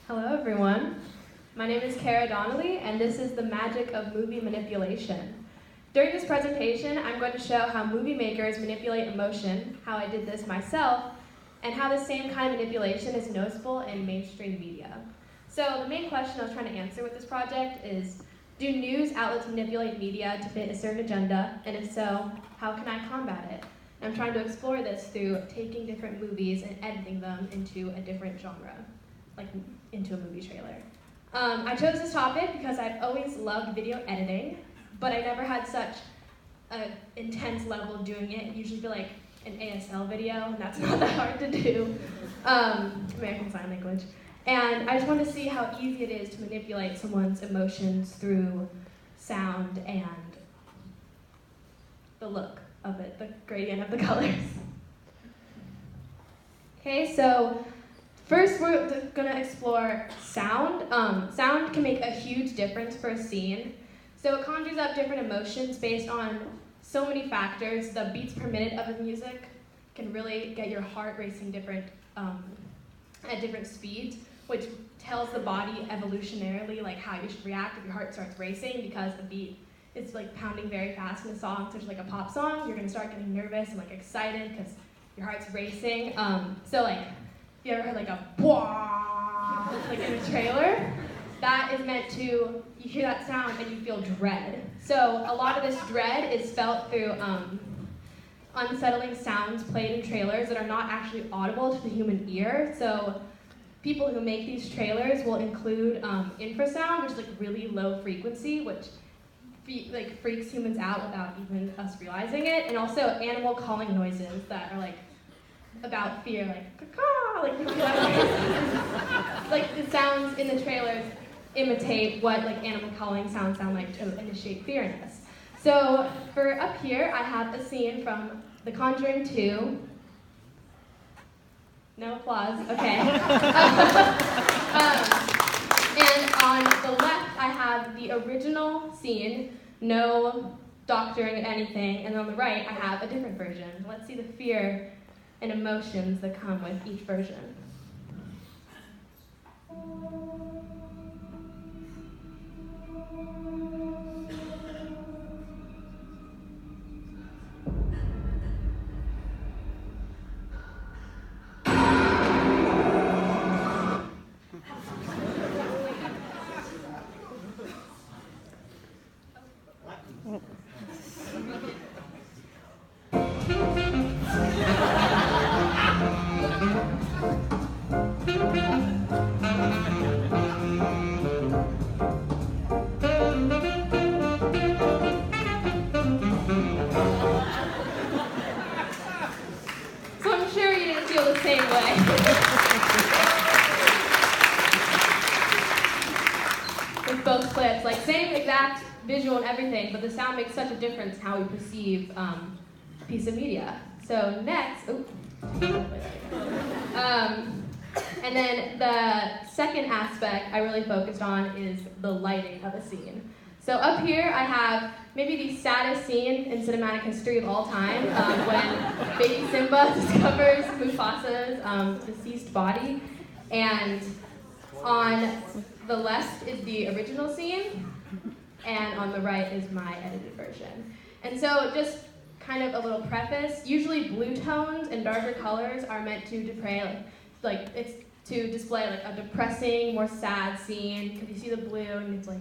Hello everyone. My name is Kara Donnelly, and this is the magic of movie manipulation. During this presentation, I'm going to show how movie makers manipulate emotion, how I did this myself, and how the same kind of manipulation is noticeable in mainstream media. So the main question I was trying to answer with this project is, do news outlets manipulate media to fit a certain agenda, and if so, how can I combat it? And I'm trying to explore this through taking different movies and editing them into a different genre, like into a movie trailer. I chose this topic because I've always loved video editing, but I never had such an intense level of doing it. Usually feel like an ASL video, and that's not that hard to do. American Sign Language. And I just wanted to see how easy it is to manipulate someone's emotions through sound and the look of it, the gradient of the colors. Okay, so first, we're going to explore sound. Sound can make a huge difference for a scene. So it conjures up different emotions based on so many factors. The beats per minute of the music can really get your heart racing at different speeds, which tells the body evolutionarily like how you should react if your heart starts racing, because the beat is like pounding very fast in a song, such as like a pop song. You're going to start getting nervous and like excited because your heart's racing. So like, you ever heard like a "bwah" like in a trailer? That is meant to, you hear that sound and you feel dread. So a lot of this dread is felt through unsettling sounds played in trailers that are not actually audible to the human ear. So people who make these trailers will include infrasound, which is like really low frequency, which freaks humans out without even us realizing it, and also animal calling noises that are like about fear, like caw, like the sounds in the trailers imitate what like animal calling sounds sound like to initiate fear in us. So for up here, I have a scene from The Conjuring 2. No applause, okay. And on the left, I have the original scene, no doctoring anything, and on the right, I have a different version. Let's see the fear and emotions that come with each version. So I'm sure you didn't feel the same way. With both clips, like same exact visual and everything, but the sound makes such a difference in how we perceive a piece of media. So next, and then the second aspect I really focused on is the lighting of a scene. So up here I have maybe the saddest scene in cinematic history of all time, when baby Simba discovers Mufasa's deceased body, and on the left is the original scene, and on the right is my edited version. And so just kind of a little preface, usually blue tones and darker colors are meant to it's to display like a depressing, more sad scene, because you see the blue and it's like,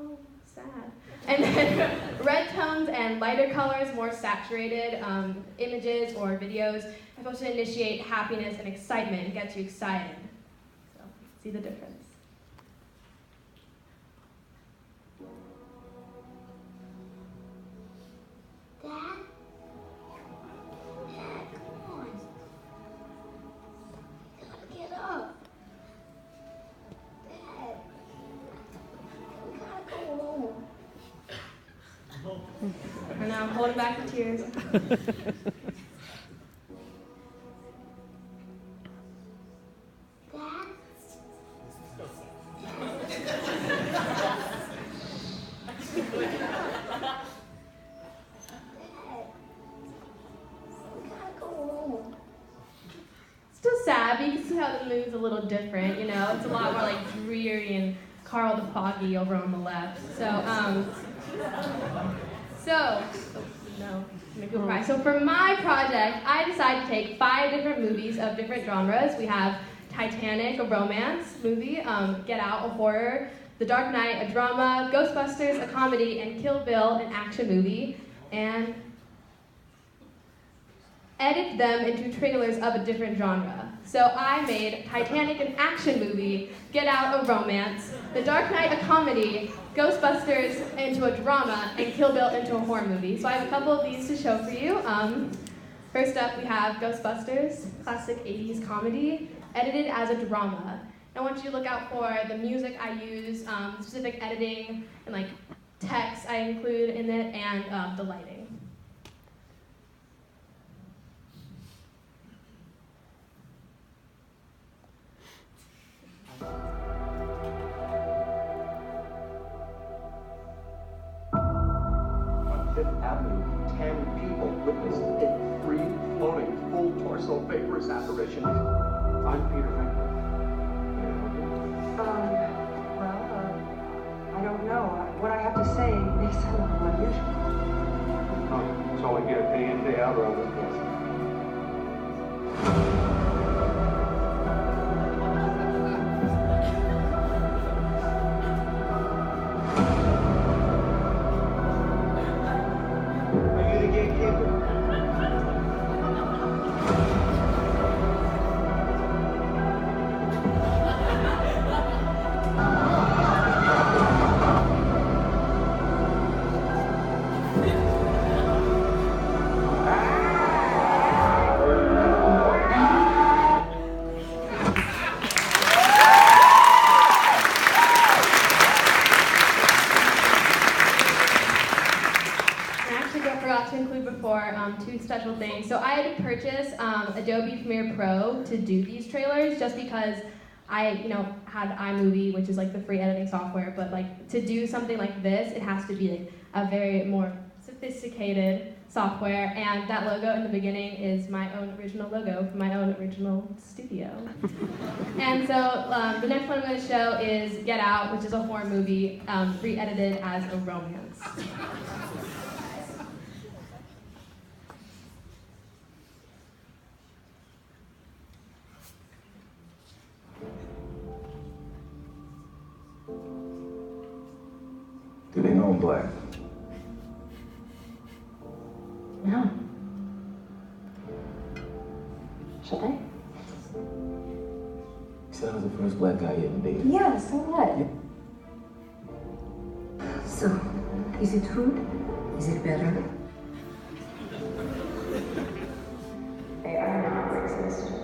oh, sad. And then red tones and lighter colors, more saturated images or videos, are supposed to initiate happiness and excitement and get you excited. So, see the difference. Dad? Dad, come on. You gotta get up. Dad. We gotta go home. And now I'm holding back the tears. Dad? Still sad, but you can see how the mood's a little different, you know? It's a lot more like dreary and Carl the Foggy over on the left. No, make people cry. So for my project, I decided to take 5 different movies of different genres. We have Titanic, a romance movie, Get Out, a horror, The Dark Knight, a drama, Ghostbusters, a comedy, and Kill Bill, an action movie, and edit them into trailers of a different genre. So I made Titanic an action movie, Get Out a romance, The Dark Knight a comedy, Ghostbusters into a drama, and Kill Bill into a horror movie. So I have a couple of these to show for you. First up, we have Ghostbusters, classic 80s comedy, edited as a drama. I want you to look out for the music I use, specific editing, and like text I include in it, and the lighting. On Fifth Avenue, 10 people witnessed a free-floating, full-torso vaporous apparition. I'm Peter Venkman. I don't know. What I have to say may sound a little unusual. Oh, that's all I hear day in, day out around this place. Are you the gatekeeper? To include before, 2 special things. So I had to purchase Adobe Premiere Pro to do these trailers just because I, had iMovie, which is like the free editing software, but like to do something like this, it has to be like a very more sophisticated software, and that logo in the beginning is my own original logo from my own original studio. And so the next one I'm going to show is Get Out, which is a horror movie re-edited as a romance. Do they know I'm black? No. Should they? You said I was the first black guy you ever dated. Yeah, so what? So, is it food? Is it better? They are not sexist.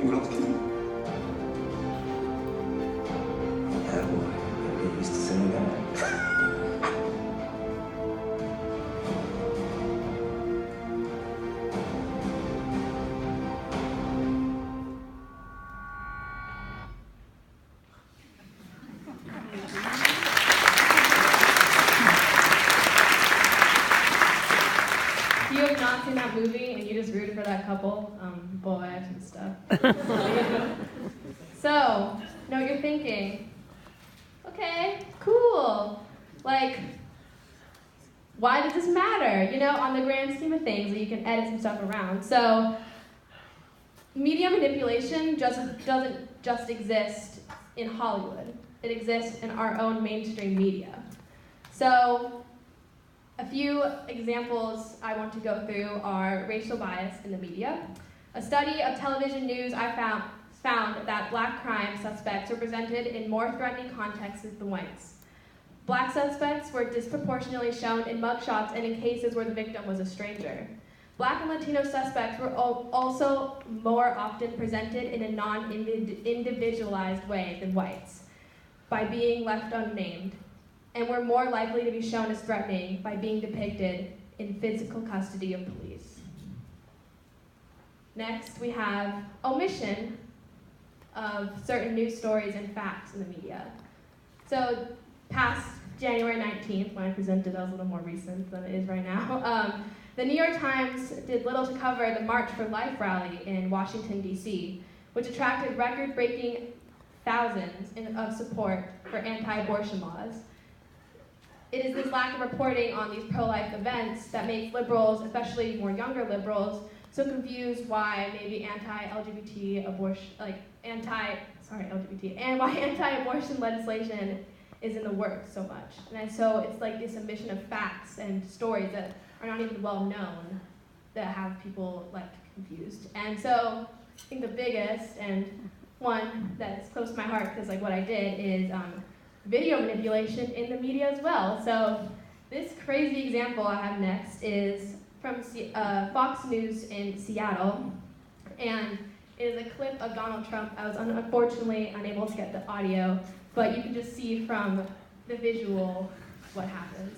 You know, yeah, boy, they used to say that. If you have not seen that movie and you just rooted for that couple, boy, I have some stuff. So, know what you're thinking. Okay, cool. Like, why does this matter? On the grand scheme of things, that you can edit some stuff around. So, media manipulation doesn't just exist in Hollywood. It exists in our own mainstream media. So, a few examples I want to go through are racial bias in the media. A study of television news I found that black crime suspects were presented in more threatening contexts than whites. Black suspects were disproportionately shown in mugshots and in cases where the victim was a stranger. Black and Latino suspects were also more often presented in a non-individualized way than whites, by being left unnamed, and were more likely to be shown as threatening by being depicted in physical custody of police. Next, we have omission of certain news stories and facts in the media. So past January 19th, when I presented, that was a little more recent than it is right now, the New York Times did little to cover the March for Life rally in Washington, D.C., which attracted record-breaking thousands of support for anti-abortion laws. It is this lack of reporting on these pro-life events that makes liberals, especially more younger liberals, so confused why maybe anti-LGBT abortion, and why anti-abortion legislation is in the works so much. And so it's like this omission of facts and stories that are not even well known that have people like confused. And so I think the biggest and one that's close to my heart, because like what I did is video manipulation in the media as well. So this crazy example I have next is from Fox News in Seattle, and it is a clip of Donald Trump. I was unfortunately unable to get the audio, but you can just see from the visual what happens.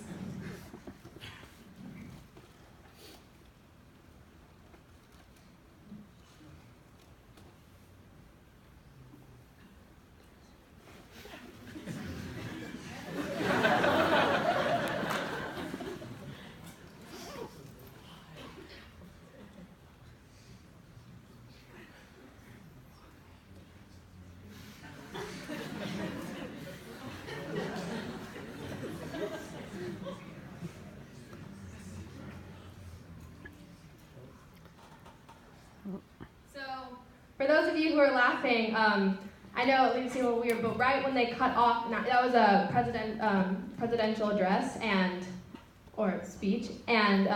For those of you who are laughing, I know it may seem a little weird, but right when they cut off, that was a presidential address or speech, and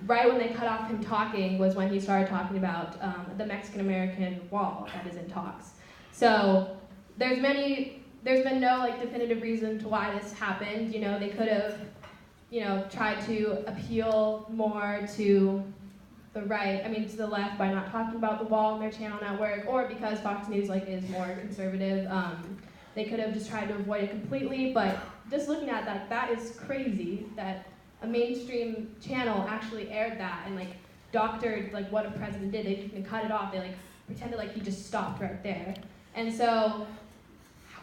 right when they cut off him talking was when he started talking about the Mexican-American wall that is in talks. So there's been no like definitive reason to why this happened. You know, they could have, tried to appeal more to the right, to the left by not talking about the wall on their channel network, or because Fox News is more conservative. They could have just tried to avoid it completely, but just looking at that is crazy that a mainstream channel actually aired that and doctored what a president did. They didn't cut it off. They pretended he just stopped right there. And so,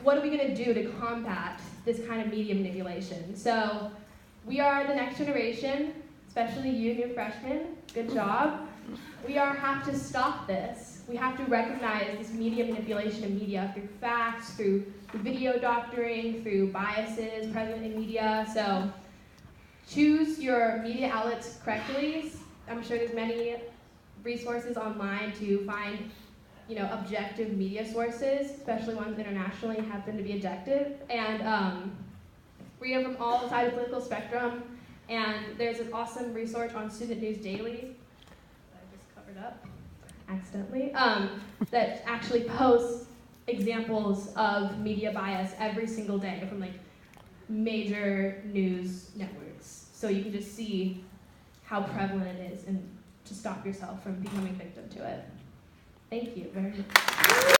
what are we gonna do to combat this kind of media manipulation? So, we are the next generation, especially you, new freshmen. Good job. We have to stop this. We have to recognize this media manipulation of media through facts, through video doctoring, through biases present in media. So choose your media outlets correctly. I'm sure there's many resources online to find, objective media sources, especially ones internationally happen to be objective, and freedom from all sides of the political spectrum. And there's an awesome resource on Student News Daily that I just covered up accidentally, that actually posts examples of media bias every single day from major news networks. So you can just see how prevalent it is and to stop yourself from becoming victim to it. Thank you very much.